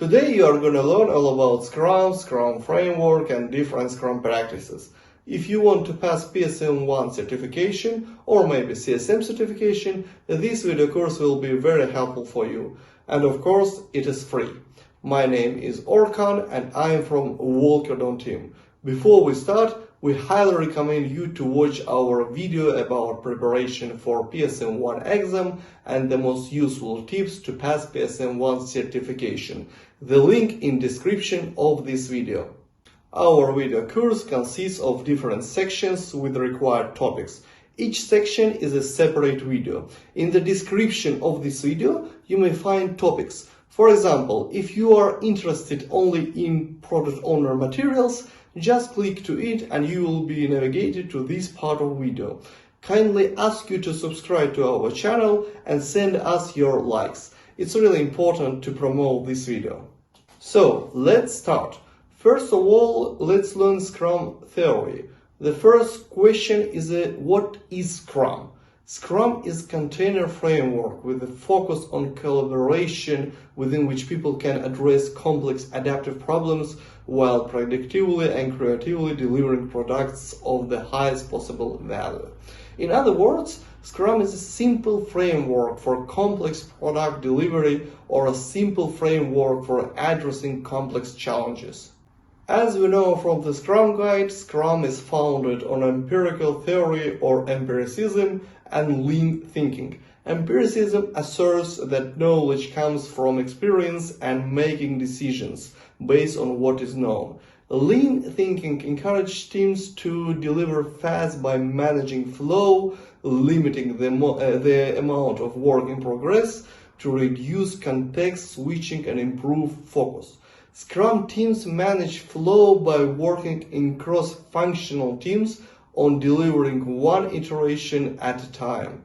Today you are going to learn all about Scrum, Scrum Framework and different Scrum practices. If you want to pass PSM1 certification or maybe CSM certification, this video course will be very helpful for you. And of course, it is free. My name is Orkan and I am from Volkerdon team. Before we start, we highly recommend you to watch our video about preparation for PSM1 exam and the most useful tips to pass PSM1 certification. The link in description of this video. Our video course consists of different sections with required topics. Each section is a separate video. In the description of this video, you may find topics. For example, if you are interested only in product owner materials, just click to it and you will be navigated to this part of video. Kindly ask you to subscribe to our channel and send us your likes. It's really important to promote this video. So let's start. First of all, let's learn Scrum Theory. The first question is what is Scrum? Scrum is a container framework with a focus on collaboration within which people can address complex adaptive problems while productively and creatively delivering products of the highest possible value. In other words, Scrum is a simple framework for complex product delivery or a simple framework for addressing complex challenges. As we know from the Scrum Guide, Scrum is founded on empirical theory or empiricism and lean thinking. Empiricism asserts that knowledge comes from experience and making decisions based on what is known. Lean thinking encourages teams to deliver fast by managing flow, limiting the amount of work in progress to reduce context switching and improve focus. Scrum teams manage flow by working in cross-functional teams on delivering one iteration at a time.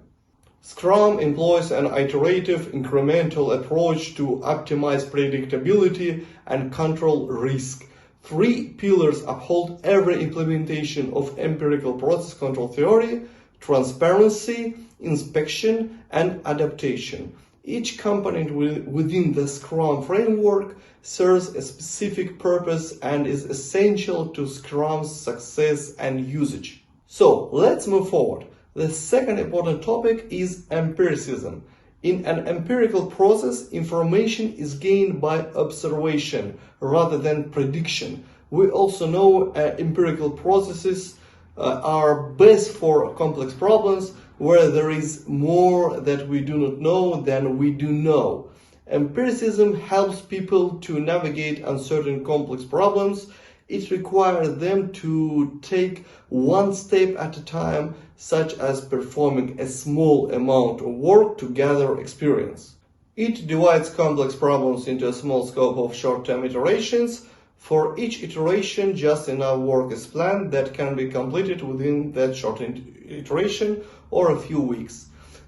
Scrum employs an iterative, incremental approach to optimize predictability and control risk. Three pillars uphold every implementation of empirical process control theory: transparency, inspection, and adaptation. Each component within the Scrum framework serves a specific purpose and is essential to Scrum's success and usage. So let's move forward. The second important topic is empiricism. In an empirical process, information is gained by observation rather than prediction. We also know empirical processes are best for complex problems where there is more that we do not know than we do know. Empiricism helps people to navigate uncertain complex problems. It requires them to take one step at a time, such as performing a small amount of work to gather experience. It divides complex problems into a small scope of short-term iterations. For each iteration, just enough work is planned that can be completed within that short iteration or a few weeks.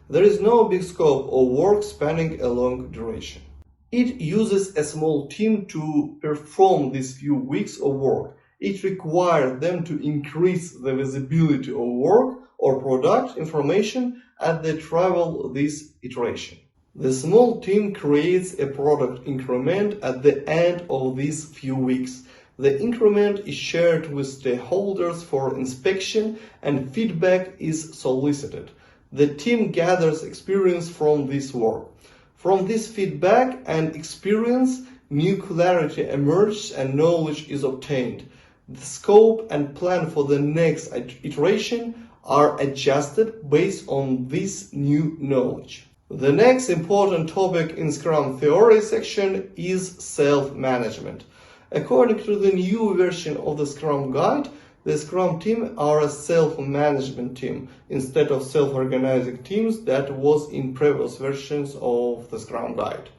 There is no big scope of work spanning a long duration. It uses a small team to perform these few weeks of work. It requires them to increase the visibility of work or product information as they travel this iteration. The small team creates a product increment at the end of these few weeks. The increment is shared with stakeholders for inspection and feedback is solicited. The team gathers experience from this work. From this feedback and experience, new clarity emerges and knowledge is obtained. The scope and plan for the next iteration are adjusted based on this new knowledge. The next important topic in Scrum Theory section is self-management. According to the new version of the Scrum Guide, the Scrum team are a self-management team instead of self-organizing teams that was in previous versions of the Scrum Guide.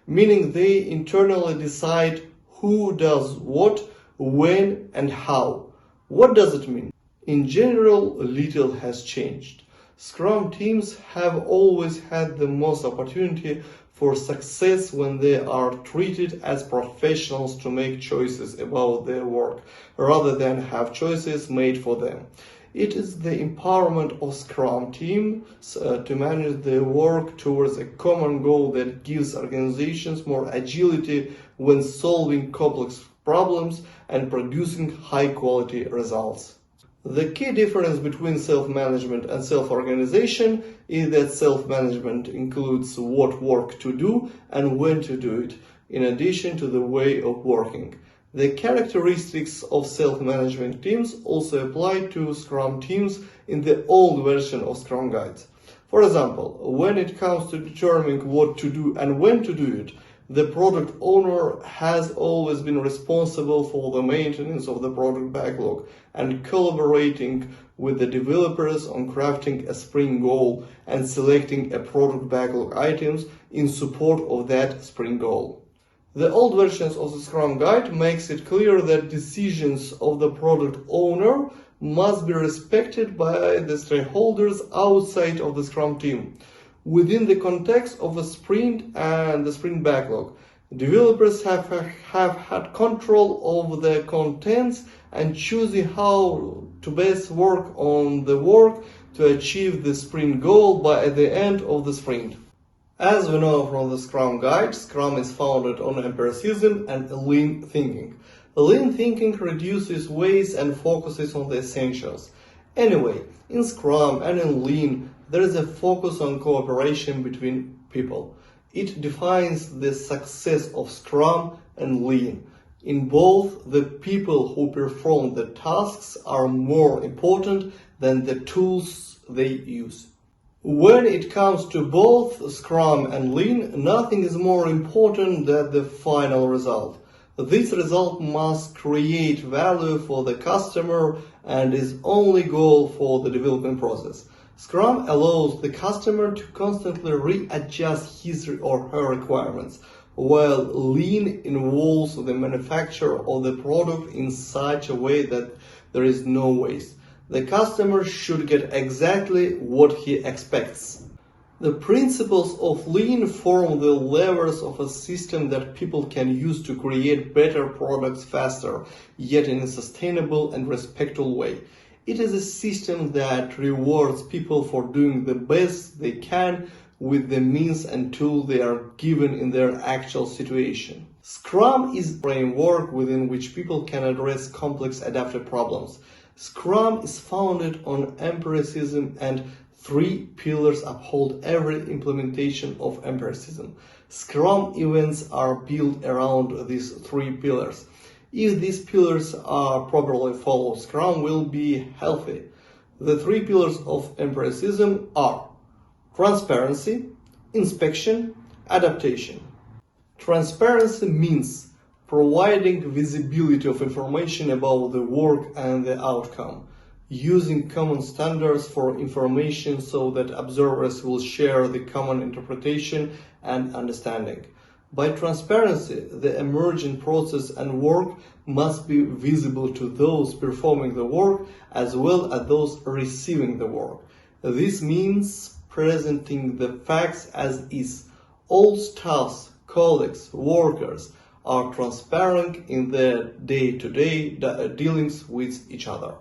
Meaning they internally decide who does what, when and how. What does it mean? In general, little has changed. Scrum teams have always had the most opportunity for success when they are treated as professionals to make choices about their work, rather than have choices made for them. It is the empowerment of Scrum Teams to manage their work towards a common goal that gives organizations more agility when solving complex problems and producing high-quality results. The key difference between self-management and self-organization is that self-management includes what work to do and when to do it, in addition to the way of working. The characteristics of self-management teams also apply to Scrum teams in the old version of Scrum guides. For example, when it comes to determining what to do and when to do it, the product owner has always been responsible for the maintenance of the product backlog and collaborating with the developers on crafting a sprint goal and selecting a product backlog items in support of that sprint goal. The old versions of the Scrum Guide makes it clear that decisions of the product owner must be respected by the stakeholders outside of the Scrum team. Within the context of a sprint and the sprint backlog, developers have had control over the contents and choosing how to best work on the work to achieve the sprint goal by the end of the sprint. As we know from the Scrum Guide, Scrum is founded on empiricism and lean thinking. Lean thinking reduces waste and focuses on the essentials. Anyway, in Scrum and in Lean, there is a focus on cooperation between people. It defines the success of Scrum and Lean. In both, the people who perform the tasks are more important than the tools they use. When it comes to both Scrum and Lean, nothing is more important than the final result. This result must create value for the customer and is only goal for the development process. Scrum allows the customer to constantly readjust his or her requirements, while Lean involves the manufacture of the product in such a way that there is no waste. The customer should get exactly what he expects. The principles of Lean form the levers of a system that people can use to create better products faster, yet in a sustainable and respectful way. It is a system that rewards people for doing the best they can with the means and tools they are given in their actual situation. Scrum is a framework within which people can address complex adaptive problems. Scrum is founded on empiricism, and 3 pillars uphold every implementation of empiricism. Scrum events are built around these 3 pillars. If these pillars are properly followed, Scrum will be healthy. The 3 pillars of empiricism are transparency, inspection, adaptation. Transparency means providing visibility of information about the work and the outcome, using common standards for information so that observers will share the common interpretation and understanding. By transparency, the emergent process and work must be visible to those performing the work as well as those receiving the work. This means presenting the facts as is. All staffs, colleagues, workers are transparent in their day-to-day dealings with each other.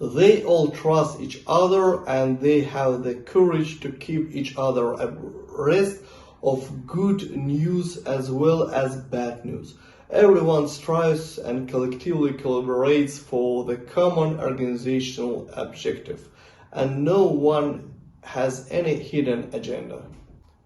They all trust each other and they have the courage to keep each other abreast of good news as well as bad news. Everyone strives and collectively collaborates for the common organizational objective, and no one has any hidden agenda.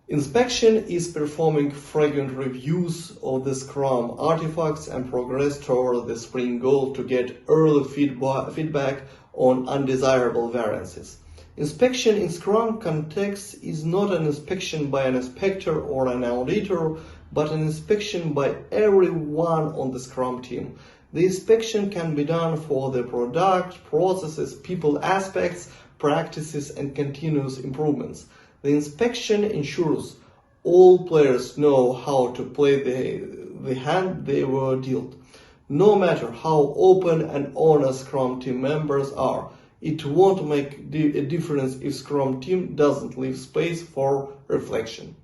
Inspection is performing frequent reviews of the Scrum artifacts and progress toward the sprint goal to get early feedback on undesirable variances. Inspection in Scrum context is not an inspection by an inspector or an auditor, but an inspection by everyone on the Scrum team. The inspection can be done for the product, processes, people aspects, practices, and continuous improvements. The inspection ensures all players know how to play the hand they were dealt. No matter how open and honest Scrum team members are, it won't make a difference if Scrum team doesn't leave space for reflection.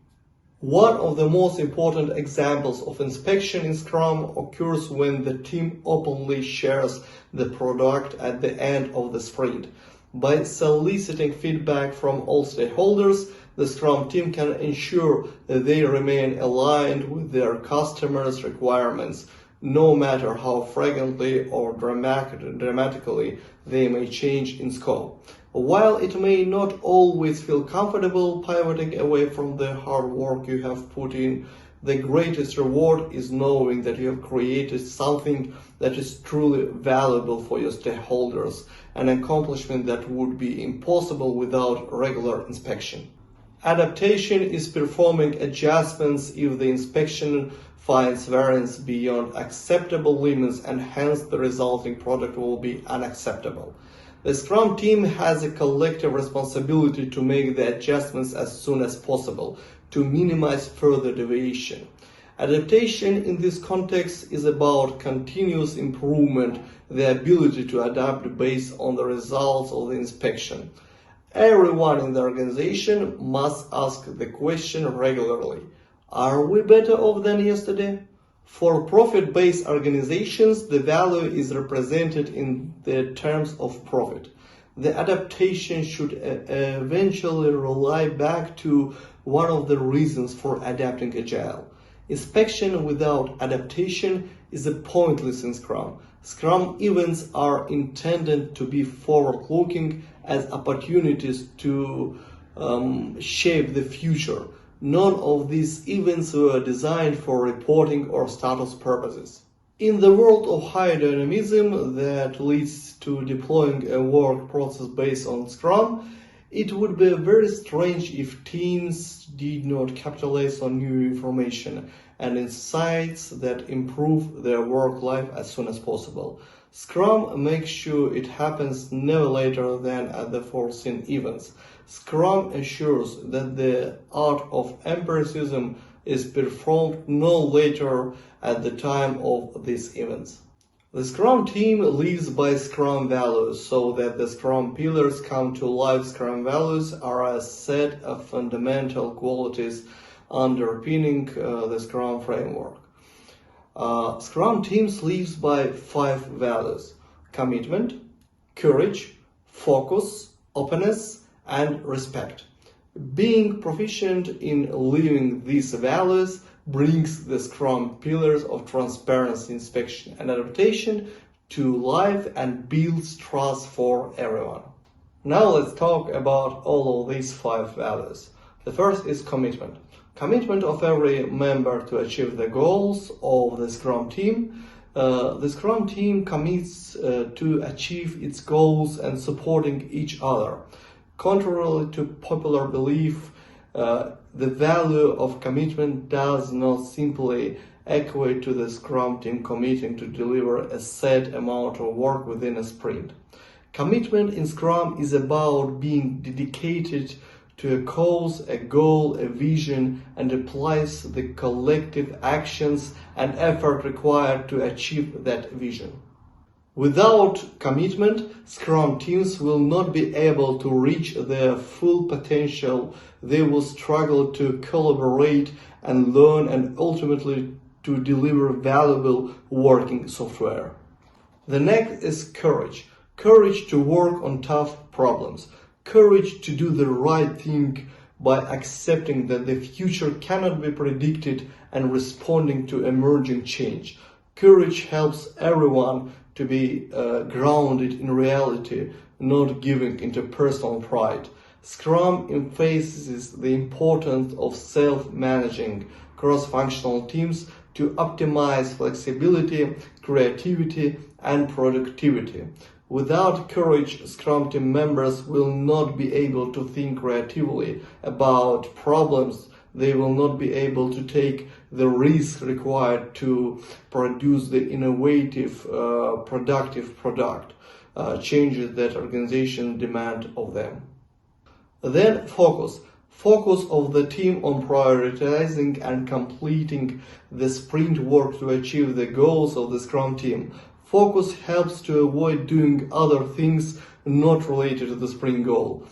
One of the most important examples of inspection in Scrum occurs when the team openly shares the product at the end of the sprint. By soliciting feedback from all stakeholders, the Scrum team can ensure that they remain aligned with their customers' requirements, no matter how frequently or dramatically they may change in scope. While it may not always feel comfortable pivoting away from the hard work you have put in, the greatest reward is knowing that you have created something that is truly valuable for your stakeholders, an accomplishment that would be impossible without regular inspection. Adaptation is performing adjustments if the inspection finds variance beyond acceptable limits, and hence the resulting product will be unacceptable. The Scrum team has a collective responsibility to make the adjustments as soon as possible to minimize further deviation. Adaptation in this context is about continuous improvement, the ability to adapt based on the results of the inspection. Everyone in the organization must ask the question regularly: are we better off than yesterday? For profit-based organizations, the value is represented in the terms of profit. The adaptation should eventually rely back to one of the reasons for adapting Agile. Inspection without adaptation is pointless in Scrum. Scrum events are intended to be forward-looking as opportunities to shape the future. None of these events were designed for reporting or status purposes. In the world of high dynamism that leads to deploying a work process based on Scrum, it would be very strange if teams did not capitalize on new information and insights that improve their work life as soon as possible. Scrum makes sure it happens never later than at the foreseen events. Scrum ensures that the art of empiricism is performed no later at the time of these events. The Scrum team lives by Scrum Values, so that the Scrum pillars come to life. Scrum Values are a set of fundamental qualities underpinning the Scrum Framework. Scrum teams lives by 5 values: commitment, courage, focus, openness, and respect. Being proficient in living these values brings the Scrum pillars of transparency, inspection, and adaptation to life and builds trust for everyone. Now let's talk about all of these 5 values. The first is commitment. Commitment of every member to achieve the goals of the Scrum team. The Scrum team commits to achieve its goals and supporting each other. Contrary to popular belief, the value of commitment does not simply equate to the Scrum team committing to deliver a set amount of work within a sprint. Commitment in Scrum is about being dedicated to a cause, a goal, a vision, and applies the collective actions and effort required to achieve that vision. Without commitment, Scrum teams will not be able to reach their full potential. They will struggle to collaborate and learn, and ultimately to deliver valuable working software. The next is courage. Courage to work on tough problems. Courage to do the right thing by accepting that the future cannot be predicted and responding to emerging change. Courage helps everyone to be grounded in reality, not giving into personal pride. Scrum emphasizes the importance of self-managing cross-functional teams to optimize flexibility, creativity, and productivity. Without courage, Scrum team members will not be able to think creatively about problems. They will not be able to take the risk required to produce the innovative, productive product, changes that organizations demand of them. Then focus. Focus of the team on prioritizing and completing the sprint work to achieve the goals of the Scrum team. Focus helps to avoid doing other things not related to the sprint goal.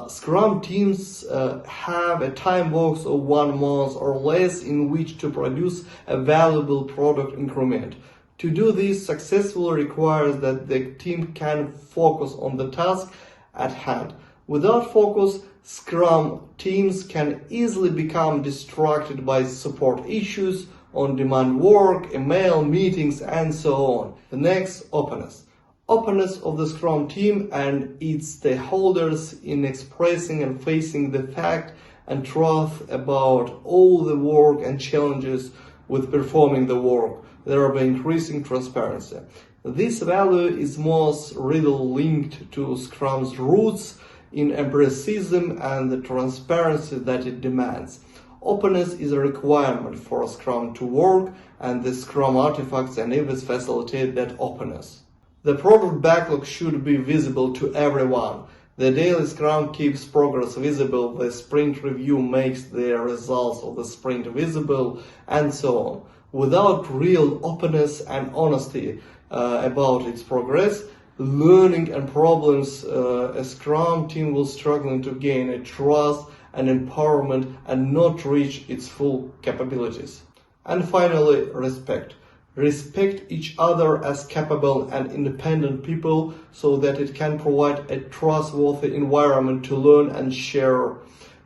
Scrum teams have a time box of 1 month or less in which to produce a valuable product increment. To do this successfully requires that the team can focus on the task at hand. Without focus, Scrum teams can easily become distracted by support issues, on-demand work, email, meetings, and so on. The next, openness. Openness of the Scrum team and its stakeholders in expressing and facing the fact and truth about all the work and challenges with performing the work, thereby increasing transparency. This value is most readily linked to Scrum's roots in empiricism and the transparency that it demands. Openness is a requirement for Scrum to work, and the Scrum artifacts and events facilitate that openness. The product backlog should be visible to everyone. The daily Scrum keeps progress visible, the sprint review makes the results of the sprint visible, and so on. Without real openness and honesty about its progress, learning and problems, a Scrum team will struggle to gain a trust and empowerment and not reach its full capabilities. And finally, respect. Respect each other as capable and independent people so that it can provide a trustworthy environment to learn and share.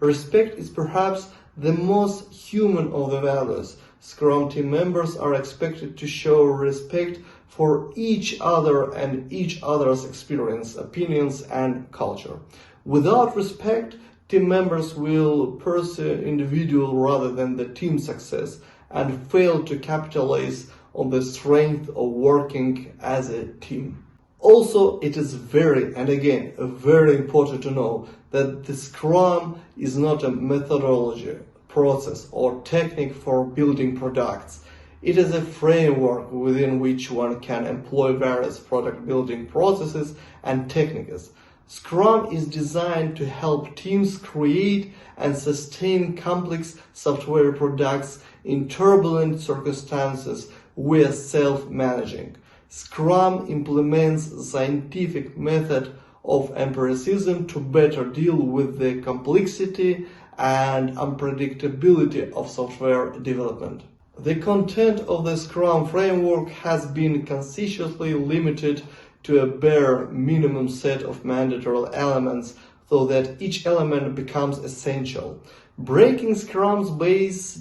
Respect is perhaps the most human of the values. Scrum team members are expected to show respect for each other and each other's experience, opinions, and culture. Without respect, team members will pursue individual rather than the team success and fail to capitalize on the strength of working as a team. Also, it is very important to know that the Scrum is not a methodology, process, or technique for building products. It is a framework within which one can employ various product building processes and techniques. Scrum is designed to help teams create and sustain complex software products in turbulent circumstances where self-managing. Scrum implements the scientific method of empiricism to better deal with the complexity and unpredictability of software development. The content of the Scrum Framework has been consciously limited to a bare minimum set of mandatory elements so that each element becomes essential. Breaking Scrum's base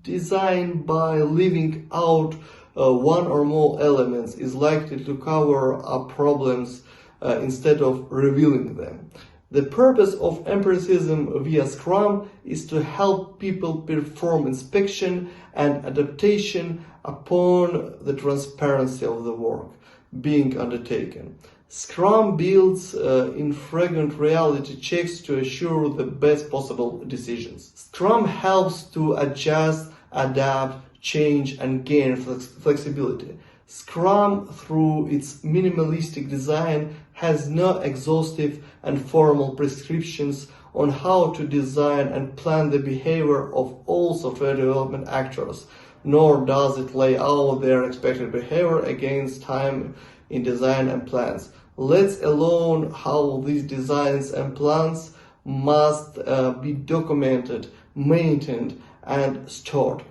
design by leaving out one or more elements is likely to cover up problems instead of revealing them. The purpose of empiricism via Scrum is to help people perform inspection and adaptation upon the transparency of the work being undertaken. Scrum builds infrequent reality checks to assure the best possible decisions. Scrum helps to adjust, adapt, change, and gain flexibility. Scrum, through its minimalistic design, has no exhaustive and formal prescriptions on how to design and plan the behavior of all software development actors, nor does it lay out their expected behavior against time in design and plans, let alone how these designs and plans must be documented, maintained, and stored.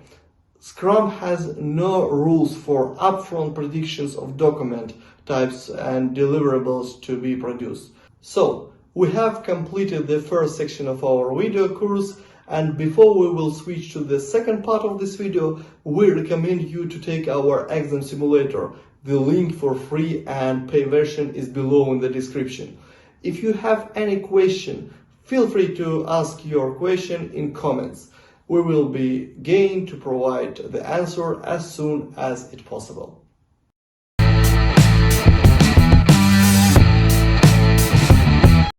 Scrum has no rules for upfront predictions of document types and deliverables to be produced. So, we have completed the first section of our video course, and before we will switch to the second part of this video, we recommend you to take our exam simulator. The link for free and paid version is below in the description. If you have any question, feel free to ask your question in comments. We will be keen to provide the answer as soon as it's possible.